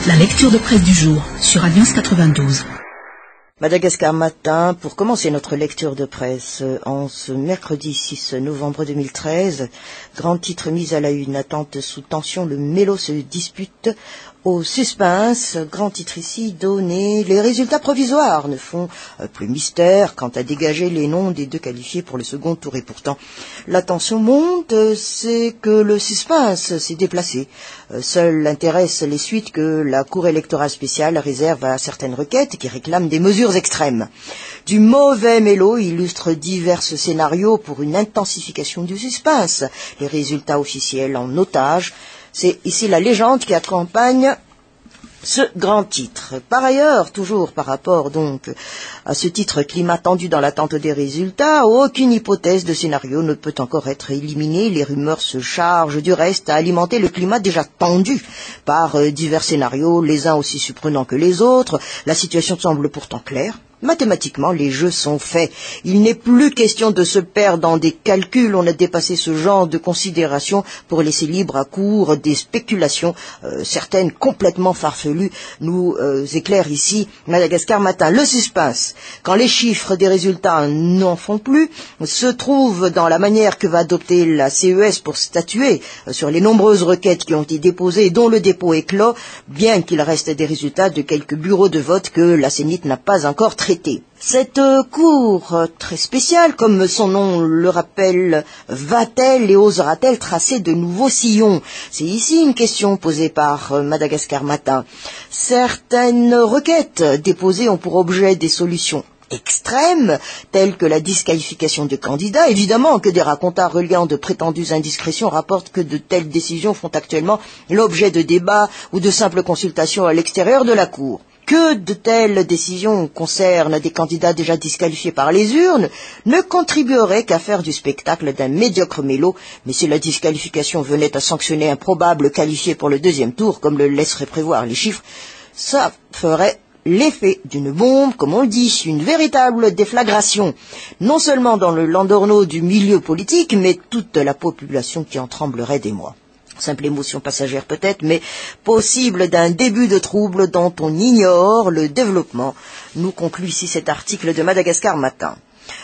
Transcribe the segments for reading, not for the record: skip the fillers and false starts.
La lecture de presse du jour sur Alliance 92. Madagascar Matin, pour commencer notre lecture de presse en ce mercredi 6 novembre 2013, grand titre mis à la une, attente sous tension, le Mélo se dispute au suspense, grand titre ici donné, les résultats provisoires ne font plus mystère quant à dégager les noms des deux qualifiés pour le second tour et pourtant la tension monte, c'est que le suspense s'est déplacé. Seul intéresse les suites que la Cour électorale spéciale réserve à certaines requêtes qui réclament des mesures extrêmes. Du mauvais Mélo illustre divers scénarios pour une intensification du suspense, les résultats officiels en otage. C'est ici la légende qui accompagne ce grand titre. Par ailleurs, toujours par rapport donc à ce titre climat tendu dans l'attente des résultats, aucune hypothèse de scénario ne peut encore être éliminée. Les rumeurs se chargent du reste à alimenter le climat déjà tendu par divers scénarios, les uns aussi surprenants que les autres. La situation semble pourtant claire. Mathématiquement, les jeux sont faits. Il n'est plus question de se perdre dans des calculs. On a dépassé ce genre de considérations pour laisser libre à court des spéculations, certaines complètement farfelues, nous éclaire ici Madagascar Matin. Le suspense, quand les chiffres des résultats n'en font plus, se trouve dans la manière que va adopter la CES pour statuer sur les nombreuses requêtes qui ont été déposées et dont le dépôt est clos, bien qu'il reste des résultats de quelques bureaux de vote que la CENIT n'a pas encore traités. Cette cour très spéciale, comme son nom le rappelle, va-t-elle et osera-t-elle tracer de nouveaux sillons? C'est ici une question posée par Madagascar Matin. Certaines requêtes déposées ont pour objet des solutions extrêmes, telles que la disqualification de candidats. Évidemment que des racontars reliant de prétendues indiscrétions rapportent que de telles décisions font actuellement l'objet de débats ou de simples consultations à l'extérieur de la Cour. Que de telles décisions concernent des candidats déjà disqualifiés par les urnes ne contribueraient qu'à faire du spectacle d'un médiocre Mélo, mais si la disqualification venait à sanctionner un probable qualifié pour le deuxième tour, comme le laisseraient prévoir les chiffres, ça ferait l'effet d'une bombe, comme on le dit, une véritable déflagration, non seulement dans le landorneau du milieu politique, mais toute la population qui en tremblerait des mois. Simple émotion passagère peut-être, mais possible d'un début de trouble dont on ignore le développement, nous conclut ici cet article de Madagascar Matin.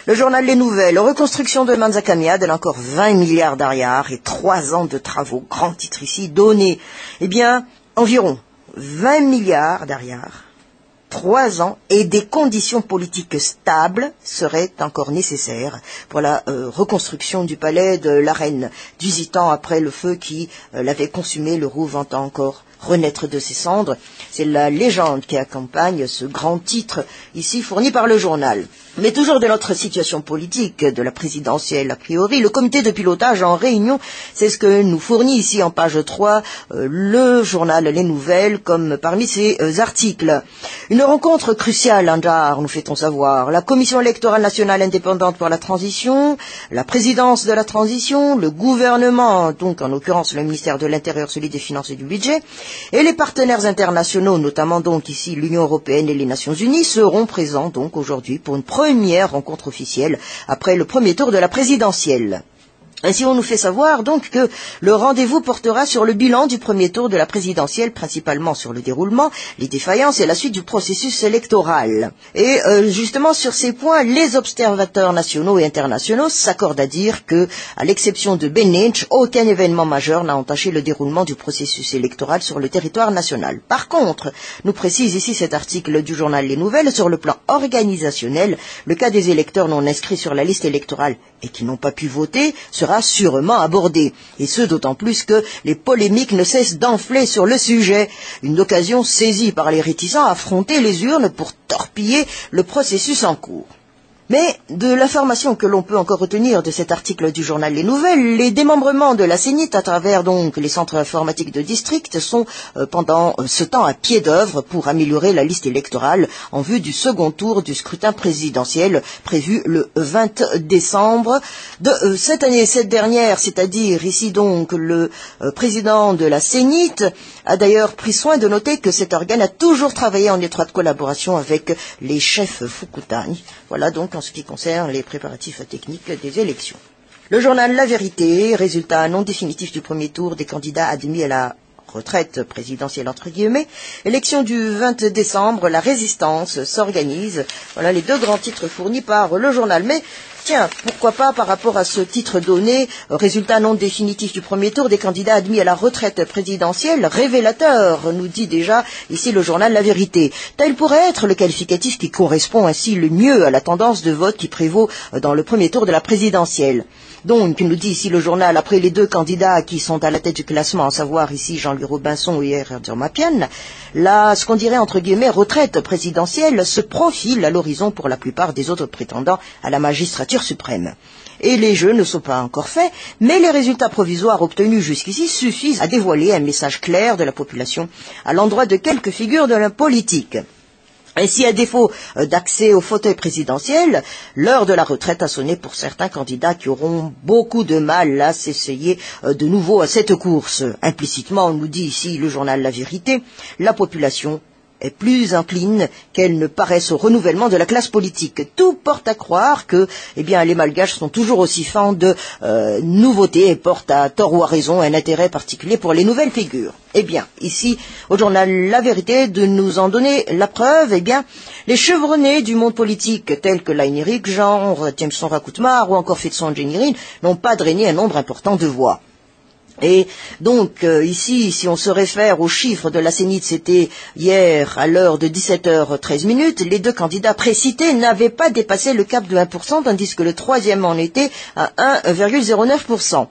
Le journal Les Nouvelles, reconstruction de Manzakamiad, elle a encore 20 milliards d'ariars et 3 ans de travaux, grand titre ici, donné, environ 20 milliards d'ariars, 3 ans et des conditions politiques stables seraient encore nécessaires pour la reconstruction du palais de la Reine, 18 ans après le feu qui l'avait consumé. Le Rouvre entend encore renaître de ses cendres. C'est la légende qui accompagne ce grand titre ici fourni par le journal. Mais toujours de notre situation politique, de la présidentielle a priori, le comité de pilotage en réunion, c'est ce que nous fournit ici en page 3 le journal Les Nouvelles, comme parmi ces articles. Une rencontre cruciale, Andjar, nous fait-on savoir. La Commission électorale nationale indépendante pour la transition, la présidence de la transition, le gouvernement, donc en l'occurrence le ministère de l'Intérieur, celui des Finances et du Budget, et les partenaires internationaux, notamment donc ici l'Union européenne et les Nations unies, seront présents donc aujourd'hui pour une première rencontre officielle après le premier tour de la présidentielle. Ainsi, on nous fait savoir donc que le rendez-vous portera sur le bilan du premier tour de la présidentielle, principalement sur le déroulement, les défaillances et la suite du processus électoral. Et justement, sur ces points, les observateurs nationaux et internationaux s'accordent à dire que, à l'exception de Benich, aucun événement majeur n'a entaché le déroulement du processus électoral sur le territoire national. Par contre, nous précise ici cet article du journal Les Nouvelles, sur le plan organisationnel, le cas des électeurs non inscrits sur la liste électorale et qui n'ont pas pu voter sera sûrement abordé, et ce d'autant plus que les polémiques ne cessent d'enfler sur le sujet, une occasion saisie par les réticents à affronter les urnes pour torpiller le processus en cours. Mais de l'information que l'on peut encore retenir de cet article du journal Les Nouvelles, les démembrements de la CENIT à travers donc les centres informatiques de district sont pendant ce temps à pied d'œuvre pour améliorer la liste électorale en vue du second tour du scrutin présidentiel prévu le 20 décembre de cette année. Cette dernière, c'est-à-dire ici donc le président de la CENIT, a d'ailleurs pris soin de noter que cet organe a toujours travaillé en étroite collaboration avec les chefs Fukutani. Voilà donc en ce qui concerne les préparatifs techniques des élections. Le journal La Vérité, résultat non définitif du premier tour des candidats admis à la retraite présidentielle entre guillemets, élection du 20 décembre, la résistance s'organise. Voilà les deux grands titres fournis par le journal. Mais tiens, pourquoi pas par rapport à ce titre donné, résultat non définitif du premier tour des candidats admis à la retraite présidentielle, révélateur, nous dit déjà ici le journal La Vérité. Tel pourrait être le qualificatif qui correspond ainsi le mieux à la tendance de vote qui prévaut dans le premier tour de la présidentielle. Donc, nous dit ici le journal, après les deux candidats qui sont à la tête du classement, à savoir ici Jean-Louis Robinson et Erdogan Mapian, là, ce qu'on dirait entre guillemets retraite présidentielle se profile à l'horizon pour la plupart des autres prétendants à la magistrature suprême. Et les jeux ne sont pas encore faits, mais les résultats provisoires obtenus jusqu'ici suffisent à dévoiler un message clair de la population à l'endroit de quelques figures de la politique. Et si à défaut d'accès au fauteuil présidentiel, l'heure de la retraite a sonné pour certains candidats qui auront beaucoup de mal à s'essayer de nouveau à cette course. Implicitement, on nous dit ici le journal La Vérité, la population est plus incline qu'elle ne paraisse au renouvellement de la classe politique. Tout porte à croire que, les Malgaches sont toujours aussi fans de nouveautés et portent à tort ou à raison un intérêt particulier pour les nouvelles figures. Ici, au journal La Vérité, de nous en donner la preuve, les chevronnés du monde politique, tels que Lain Erik, genre Jameson Rakutmar ou encore Fetson Jenirin, n'ont pas drainé un nombre important de voix. Et donc, ici, si on se réfère aux chiffres de la Sénite, c'était hier à l'heure de 17h13, les deux candidats précités n'avaient pas dépassé le cap de 1%, tandis que le troisième en était à 1,09%.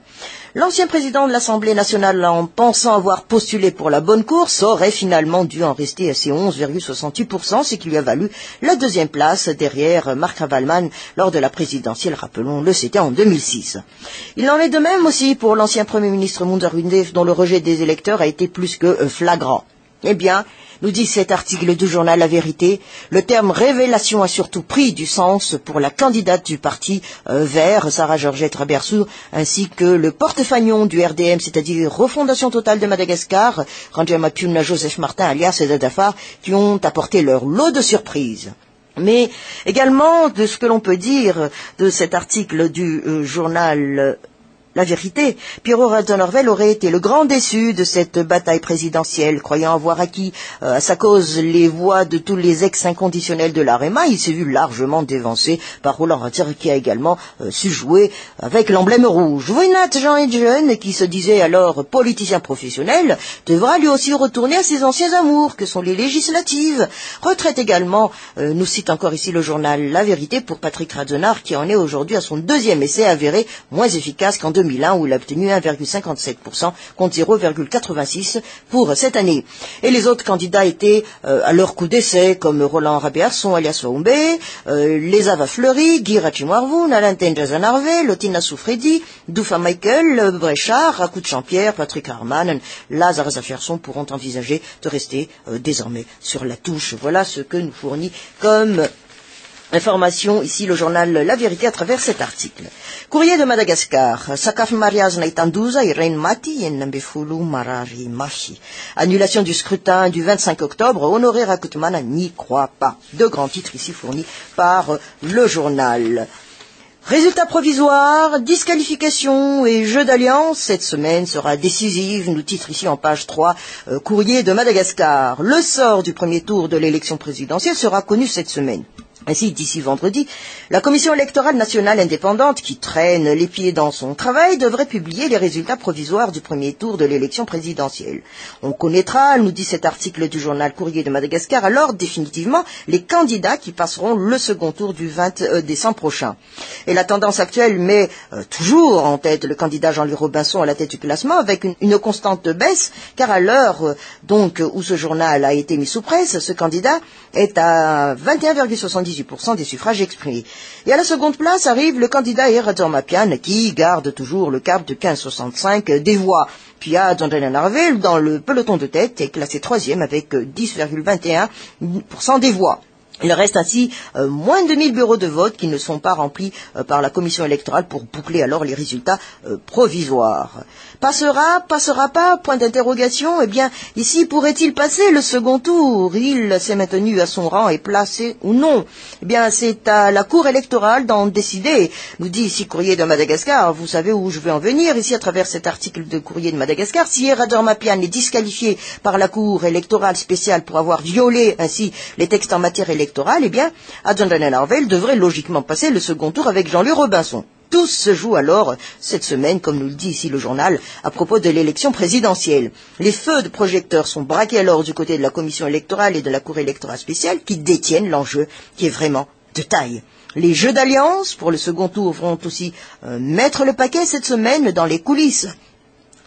L'ancien président de l'Assemblée nationale, en pensant avoir postulé pour la bonne course, aurait finalement dû en rester à ses 11,68%, ce qui lui a valu la deuxième place derrière Mark Ravalman lors de la présidentielle, rappelons-le, c'était en 2006. Il en est de même aussi pour l'ancien Premier ministre Munder Windev, dont le rejet des électeurs a été plus que flagrant. Nous dit cet article du journal La Vérité, le terme révélation a surtout pris du sens pour la candidate du parti vert, Sarah Georgette Rabersou, ainsi que le porte-fagnon du RDM, c'est-à-dire Refondation Totale de Madagascar, Ranger Mapiouna Joseph Martin alias Dadafar, qui ont apporté leur lot de surprises. Mais également, de ce que l'on peut dire de cet article du journal La Vérité, Pierrot Radonorvel aurait été le grand déçu de cette bataille présidentielle, croyant avoir acquis à sa cause les voix de tous les ex-inconditionnels de l'AREMA. Il s'est vu largement dévancé par Roland Rattier, qui a également su jouer avec l'emblème rouge. Voinat Jean Edjeune, qui se disait alors politicien professionnel, devra lui aussi retourner à ses anciens amours, que sont les législatives. Retraite également, nous cite encore ici le journal La Vérité, pour Patrick Radzenard, qui en est aujourd'hui à son deuxième essai avéré, moins efficace qu'en 2001 où il a obtenu 1,57% contre 0,86% pour cette année. Et les autres candidats étaient à leur coup d'essai comme Roland Rabearson alias Waoumbe, les Ava Fleury, Guy Rachimwarvoun, Alain Tenjazanarve, Lotina Soufredi, Doufa Michael, Bréchard, Rakout Champierre, Patrick Harman, Lazare Zafierson pourront envisager de rester désormais sur la touche. Voilà ce que nous fournit comme information ici le journal La Vérité à travers cet article. Courrier de Madagascar. Sakaf mariage naitanduza Irene Mati Nambefulu Marari Machi. Annulation du scrutin du 25 octobre. Honoré Rakutman n'y croit pas. Deux grands titres ici fournis par le journal. Résultats provisoires, disqualification et jeu d'alliance, cette semaine sera décisive, nous titre ici en page 3, Courrier de Madagascar. Le sort du premier tour de l'élection présidentielle sera connu cette semaine. Ainsi, d'ici vendredi, la Commission électorale nationale indépendante, qui traîne les pieds dans son travail, devrait publier les résultats provisoires du premier tour de l'élection présidentielle. On connaîtra, nous dit cet article du journal Courrier de Madagascar, alors définitivement les candidats qui passeront le second tour du 20 décembre prochain. Et la tendance actuelle met toujours en tête le candidat Jean-Louis Robinson à la tête du classement, avec une constante baisse, car à l'heure où ce journal a été mis sous presse, ce candidat est à 21,78% des suffrages exprimés. Et à la seconde place arrive le candidat Erdogan Mapian, qui garde toujours le cap de 15,65 des voix. Puis à Donjan Narvel, dans le peloton de tête, est classé troisième avec 10,21% des voix. Il reste ainsi moins de 1000 bureaux de vote qui ne sont pas remplis par la commission électorale pour boucler alors les résultats provisoires. Passera pas, point d'interrogation. Eh bien, ici, pourrait-il passer le second tour? Il s'est maintenu à son rang et placé ou non? Eh bien, c'est à la Cour électorale d'en décider. Nous dit ici Courrier de Madagascar. Vous savez où je veux en venir ici à travers cet article de Courrier de Madagascar. Si Erador Mapian est disqualifié par la Cour électorale spéciale pour avoir violé ainsi les textes en matière électorale, eh bien, Adjan Daniel Arvel devrait logiquement passer le second tour avec Jean-Louis Robinson. Tout se joue alors cette semaine, comme nous le dit ici le journal, à propos de l'élection présidentielle. Les feux de projecteurs sont braqués alors du côté de la commission électorale et de la Cour électorale spéciale qui détiennent l'enjeu qui est vraiment de taille. Les jeux d'alliance pour le second tour vont aussi mettre le paquet cette semaine dans les coulisses.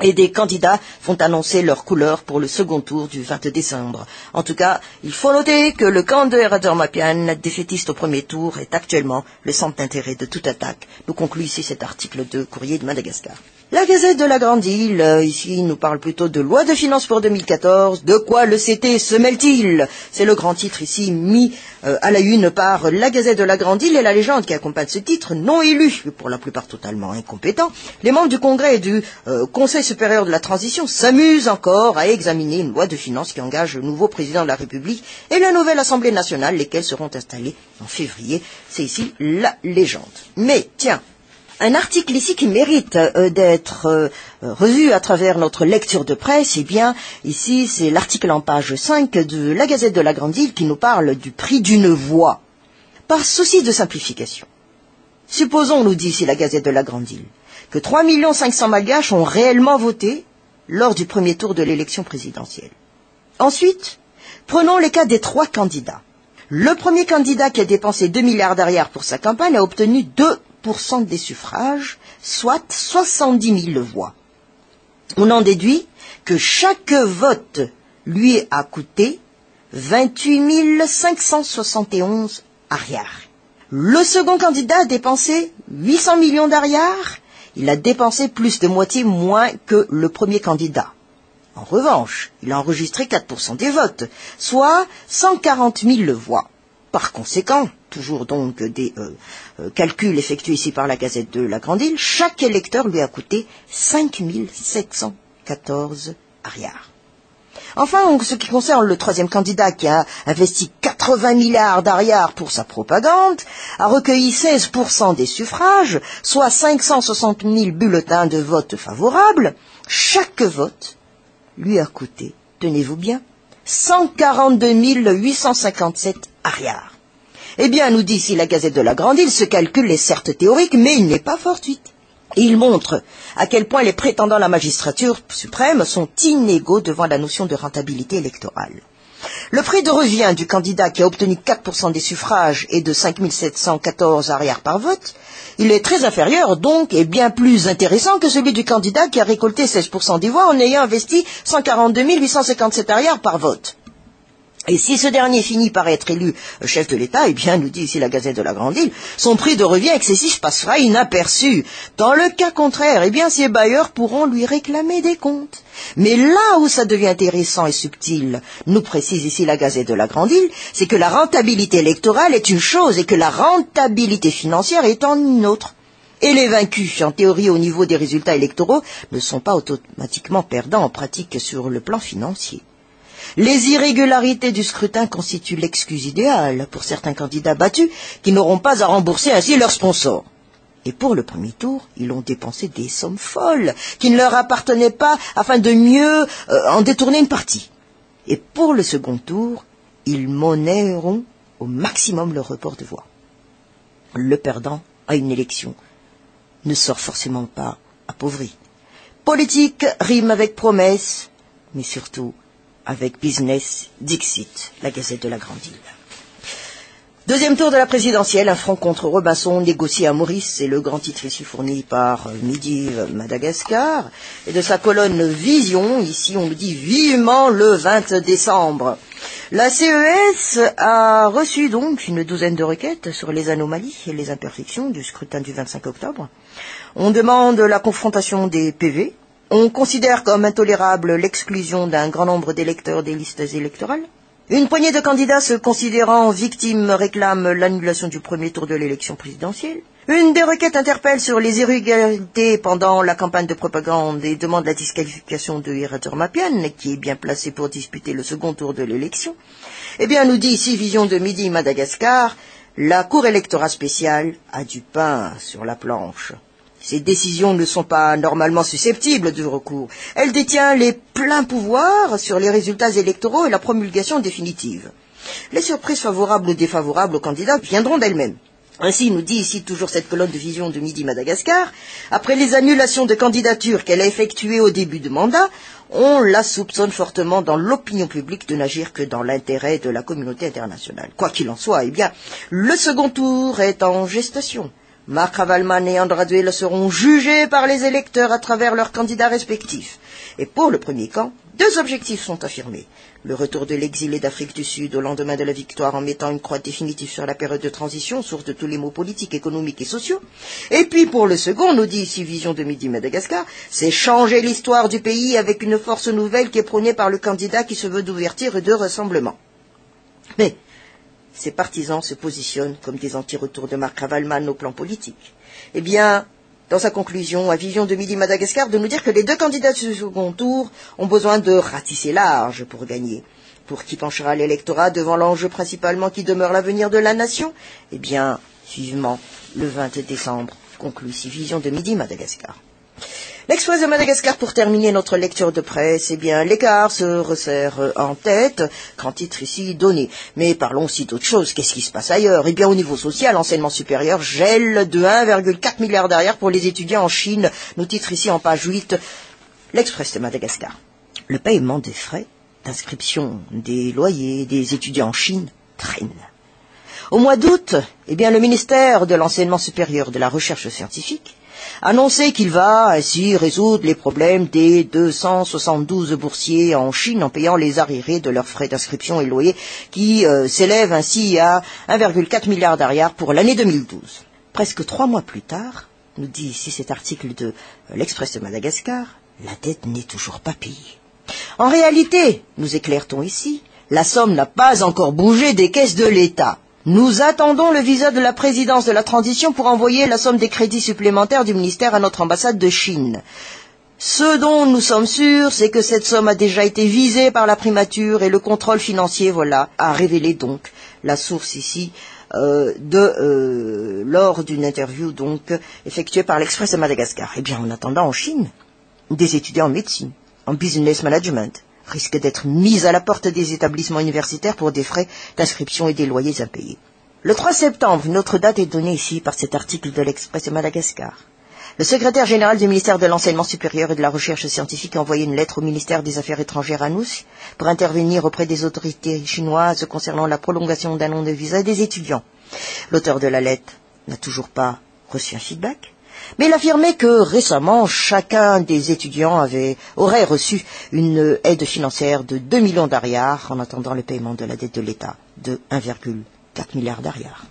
Et des candidats vont annoncer leur couleur pour le second tour du 20 décembre. En tout cas, il faut noter que le camp de Erador Mapian, défaitiste au premier tour, est actuellement le centre d'intérêt de toute attaque. Nous conclut ici cet article de Courrier de Madagascar. La Gazette de la Grande Île, ici, nous parle plutôt de loi de finances pour 2014. De quoi le CT se mêle-t-il? C'est le grand titre ici, mis à la une par la Gazette de la Grande Île et la légende qui accompagne ce titre, non élu, pour la plupart totalement incompétents. Les membres du Congrès et du Conseil supérieur de la transition s'amusent encore à examiner une loi de finances qui engage le nouveau président de la République et la nouvelle Assemblée nationale, lesquelles seront installées en février. C'est ici la légende. Mais, tiens, un article ici qui mérite d'être revu à travers notre lecture de presse, eh bien, ici, c'est l'article en page 5 de la Gazette de la Grande Île qui nous parle du prix d'une voix. Par souci de simplification, supposons, nous dit ici la Gazette de la Grande Île, que 3 500 000 malgaches ont réellement voté lors du premier tour de l'élection présidentielle. Ensuite, prenons les cas des 3 candidats. Le premier candidat qui a dépensé 2 milliards d'arrière pour sa campagne a obtenu 2% des suffrages, soit 70 000 voix. On en déduit que chaque vote lui a coûté 28 571 arrières. Le second candidat a dépensé 800 millions d'arrières. Il a dépensé plus de moitié moins que le premier candidat. En revanche, il a enregistré 4% des votes, soit 140 000 voix. Par conséquent, toujours donc des calculs effectués ici par la Gazette de la Grande Île, chaque électeur lui a coûté 5 714 arrières. Enfin, en ce qui concerne le troisième candidat qui a investi 80 milliards d'arrières pour sa propagande, a recueilli 16% des suffrages, soit 560 000 bulletins de vote favorables, chaque vote lui a coûté, tenez-vous bien, 142 857 arrières. Eh bien, nous dit ici la Gazette de la Grande Île, ce calcul est certes théorique, mais il n'est pas fortuit. Et il montre à quel point les prétendants à la magistrature suprême sont inégaux devant la notion de rentabilité électorale. Le prix de revient du candidat qui a obtenu 4% des suffrages et de 5 714 arrières par vote, il est très inférieur donc et bien plus intéressant que celui du candidat qui a récolté 16% des voix en ayant investi 142 857 arrières par vote. Et si ce dernier finit par être élu chef de l'État, eh bien, nous dit ici la Gazette de la Grande Île, son prix de revient excessif passera inaperçu. Dans le cas contraire, eh bien, ses bailleurs pourront lui réclamer des comptes. Mais là où ça devient intéressant et subtil, nous précise ici la Gazette de la Grande Île, c'est que la rentabilité électorale est une chose et que la rentabilité financière est en une autre. Et les vaincus, en théorie au niveau des résultats électoraux, ne sont pas automatiquement perdants en pratique sur le plan financier. Les irrégularités du scrutin constituent l'excuse idéale pour certains candidats battus qui n'auront pas à rembourser ainsi leurs sponsors. Et pour le premier tour, ils ont dépensé des sommes folles qui ne leur appartenaient pas afin de mieux en détourner une partie. Et pour le second tour, ils monnaieront au maximum le report de voix. Le perdant à une élection ne sort forcément pas appauvri. Politique rime avec promesse, mais surtout avec business, Dixit, la Gazette de la Grande Île. Deuxième tour de la présidentielle, un front contre Robinson négocié à Maurice, c'est le grand titre ici fourni par Midi Madagascar. Et de sa colonne Vision, ici on nous dit vivement le 20 décembre. La CES a reçu donc une douzaine de requêtes sur les anomalies et les imperfections du scrutin du 25 octobre. On demande la confrontation des PV. On considère comme intolérable l'exclusion d'un grand nombre d'électeurs des listes électorales. Une poignée de candidats se considérant victimes réclament l'annulation du premier tour de l'élection présidentielle. Une des requêtes interpelle sur les irrégularités pendant la campagne de propagande et demande la disqualification de Hiratur Mapian, qui est bien placé pour disputer le second tour de l'élection. Eh bien, nous dit ici Vision de Midi Madagascar, la Cour électorale spéciale a du pain sur la planche. Ces décisions ne sont pas normalement susceptibles de recours. Elle détient les pleins pouvoirs sur les résultats électoraux et la promulgation définitive. Les surprises favorables ou défavorables aux candidats viendront d'elles-mêmes. Ainsi, nous dit ici toujours cette colonne de Vision de Midi Madagascar, après les annulations de candidatures qu'elle a effectuées au début de mandat, on la soupçonne fortement dans l'opinion publique de n'agir que dans l'intérêt de la communauté internationale. Quoi qu'il en soit, eh bien, le second tour est en gestation. Marc Ravalman et Andra Duel seront jugés par les électeurs à travers leurs candidats respectifs. Et pour le premier camp, deux objectifs sont affirmés. Le retour de l'exilé d'Afrique du Sud au lendemain de la victoire en mettant une croix définitive sur la période de transition, source de tous les maux politiques, économiques et sociaux. Et puis pour le second, nous dit ici Vision de Midi Madagascar, c'est changer l'histoire du pays avec une force nouvelle qui est prônée par le candidat qui se veut d'ouverture et de rassemblement. Mais ces partisans se positionnent comme des anti-retours de Marc Ravalman au plan politique. Eh bien, dans sa conclusion, à Vision de Midi Madagascar, de nous dire que les deux candidats du second tour ont besoin de ratisser large pour gagner. Pour qui penchera l'électorat devant l'enjeu principalement qui demeure l'avenir de la nation? Eh bien, vivement, le 20 décembre, conclut ici Vision de Midi Madagascar. L'Express de Madagascar, pour terminer notre lecture de presse, eh bien, l'écart se resserre en tête, grand titre ici donné. Mais parlons aussi d'autre chose. Qu'est-ce qui se passe ailleurs? Eh bien, au niveau social, l'enseignement supérieur gèle de 1,4 milliard d'arrière pour les étudiants en Chine. Nous titre ici en page 8, l'Express de Madagascar. Le paiement des frais d'inscription des loyers des étudiants en Chine traîne. Au mois d'août, eh bien, le ministère de l'Enseignement supérieur de la Recherche scientifique annonçait qu'il va ainsi résoudre les problèmes des 272 boursiers en Chine en payant les arriérés de leurs frais d'inscription et loyer qui s'élèvent ainsi à 1,4 milliard d'arrières pour l'année 2012. Presque 3 mois plus tard, nous dit ici cet article de l'Express de Madagascar, la dette n'est toujours pas payée. En réalité, nous éclaire-t-on ici, la somme n'a pas encore bougé des caisses de l'État. Nous attendons le visa de la présidence de la transition pour envoyer la somme des crédits supplémentaires du ministère à notre ambassade de Chine. Ce dont nous sommes sûrs, c'est que cette somme a déjà été visée par la primature et le contrôle financier, voilà, a révélé donc la source ici lors d'une interview donc effectuée par l'Express de Madagascar. Eh bien, en attendant en Chine, des étudiants en médecine, en business management, risque d'être mise à la porte des établissements universitaires pour des frais d'inscription et des loyers impayés. Le 3 septembre, une autre date est donnée ici par cet article de l'Express de Madagascar. Le secrétaire général du ministère de l'Enseignement supérieur et de la Recherche scientifique a envoyé une lettre au ministère des Affaires étrangères à nous pour intervenir auprès des autorités chinoises concernant la prolongation d'un an de visa des étudiants. L'auteur de la lettre n'a toujours pas reçu un feedback. Mais il affirmait que récemment, chacun des étudiants aurait reçu une aide financière de 2 millions d'arrières en attendant le paiement de la dette de l'État de 1,4 milliard d'arrières.